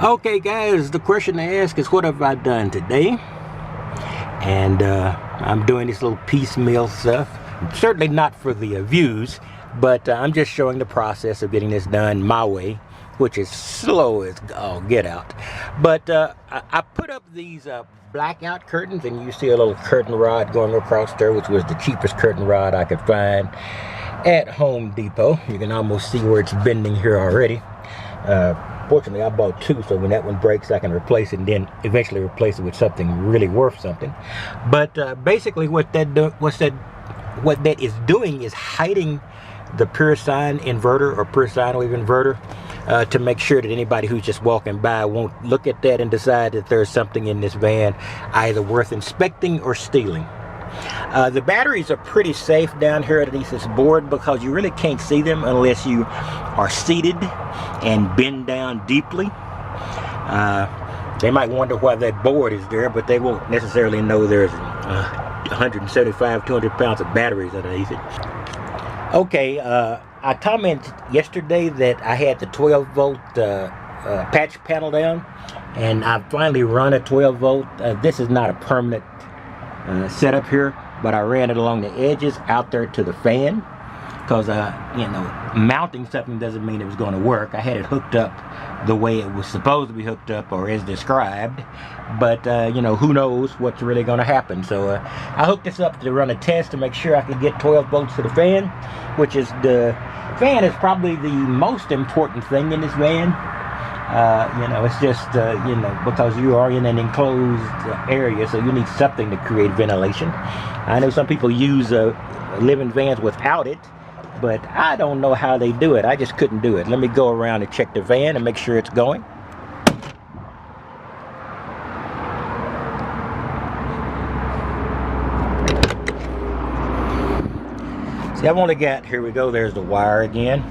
Okay guys, the question to ask is what have I done today? And I'm doing this little piecemeal stuff. Certainly not for the views, but I'm just showing the process of getting this done my way, which is slow as all get out. But I put up these blackout curtains, and you see a little curtain rod going across there, which was the cheapest curtain rod I could find at Home Depot. You can almost see where it's bending here already. Fortunately, I bought two, so when that one breaks, I can replace it and then eventually replace it with something really worth something. But basically, what that is doing is hiding the pure sine inverter or pure sine wave inverter to make sure that anybody who's just walking by won't look at that and decide that there's something in this van either worth inspecting or stealing. The batteries are pretty safe down here underneath this board because you really can't see them unless you are seated and bend down deeply. They might wonder why that board is there, but they won't necessarily know there's 175, 200 pounds of batteries underneath it. Okay, I commented yesterday that I had the 12 volt patch panel down, and I finally run a 12 volt. This is not a permanent setup here, but I ran it along the edges out there to the fan because you know, mounting something doesn't mean it was going to work. I had it hooked up the way it was supposed to be hooked up or as described, but you know, who knows what's really going to happen. So I hooked this up to run a test to make sure I could get 12 volts to the fan, which is the fan is probably the most important thing in this van. You know, it's just, you know, because you are in an enclosed area, so you need something to create ventilation. I know some people use live in vans without it, but I don't know how they do it. I just couldn't do it. Let me go around and check the van and make sure it's going. See, I've only got, here we go, there's the wire again,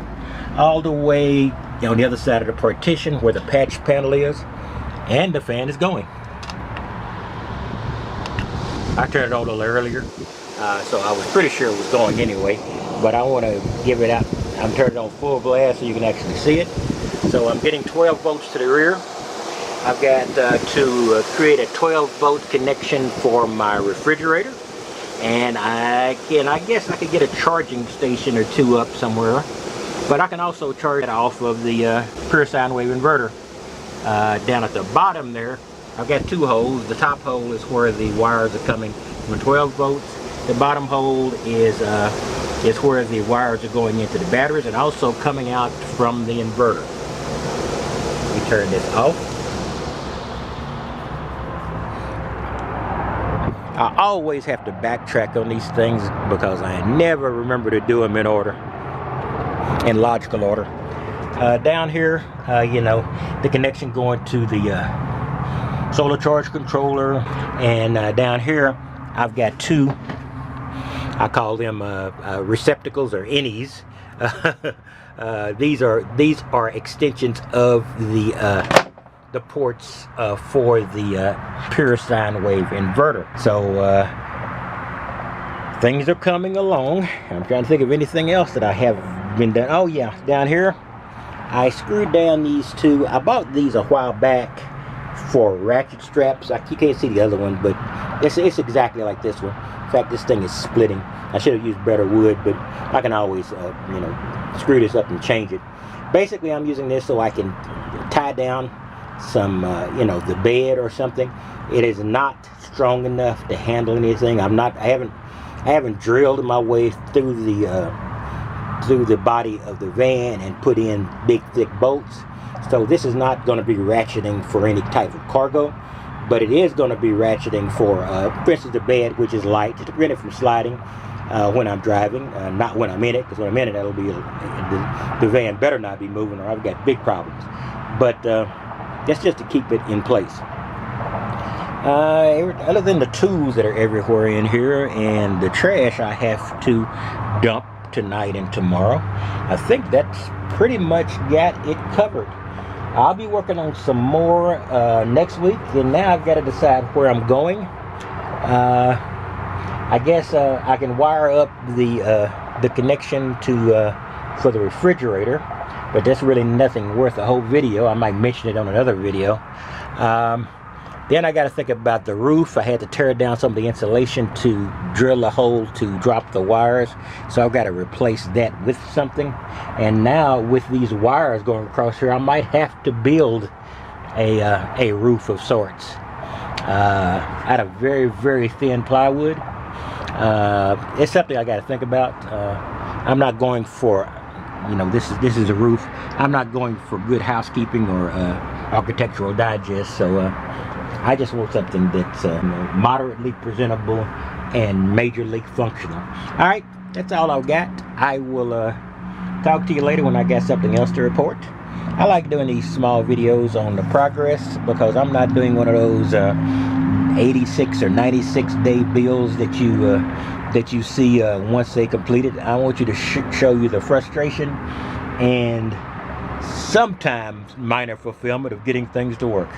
all the way on the other side of the partition where the patch panel is, and the fan is going. I turned it on a little earlier, so I was pretty sure it was going anyway, but I want to give it out. I'm turning it on full blast so you can actually see it. So I'm getting 12 volts to the rear. I've got to create a 12 volt connection for my refrigerator, and I guess I could get a charging station or two up somewhere. But I can also charge it off of the pure sine wave inverter. Down at the bottom there, I've got two holes. The top hole is where the wires are coming from 12 volts. The bottom hole is where the wires are going into the batteries and also coming out from the inverter. We turn this off. I always have to backtrack on these things because I never remember to do them in order. In logical order. Down here, you know, the connection going to the solar charge controller, and down here I've got two, I call them receptacles or innies. These are extensions of the ports for the pure sine wave inverter. So things are coming along. I'm trying to think of anything else that I have been done. Oh yeah, down here I screwed down these two. I bought these a while back for ratchet straps. You can't see the other one, but it's exactly like this one. In fact, this thing is splitting. I should have used better wood, but I can always you know, screw this up and change it. Basically, I'm using this so I can tie down some you know, the bed or something. It is not strong enough to handle anything. I haven't drilled my way through the body of the van and put in big thick bolts. So this is not going to be ratcheting for any type of cargo, but it is going to be ratcheting for instance, the bed, which is light, just to prevent it from sliding when I'm driving, not when I'm in it, because when I'm in it, that'll be the van better not be moving or I've got big problems. But that's just to keep it in place. Other than the tools that are everywhere in here and the trash I have to dump tonight and tomorrow, I think that's pretty much got it covered. I'll be working on some more next week, and now I've got to decide where I'm going. I guess I can wire up the connection to for the refrigerator but that's really nothing worth a whole video. I might mention it on another video. Then I got to think about the roof. I had to tear down some of the insulation to drill a hole to drop the wires, so I've got to replace that with something. And now with these wires going across here, I might have to build a roof of sorts out of very, very thin plywood. It's something I got to think about. I'm not going for, you know, this is a roof. I'm not going for Good Housekeeping or Architectural Digest, so I just want something that's moderately presentable and majorly functional. All right, that's all I've got. I will talk to you later when I got something else to report. I like doing these small videos on the progress because I'm not doing one of those 86 or 96 day builds that you see once they completed. I want you to show you the frustration and sometimes minor fulfillment of getting things to work.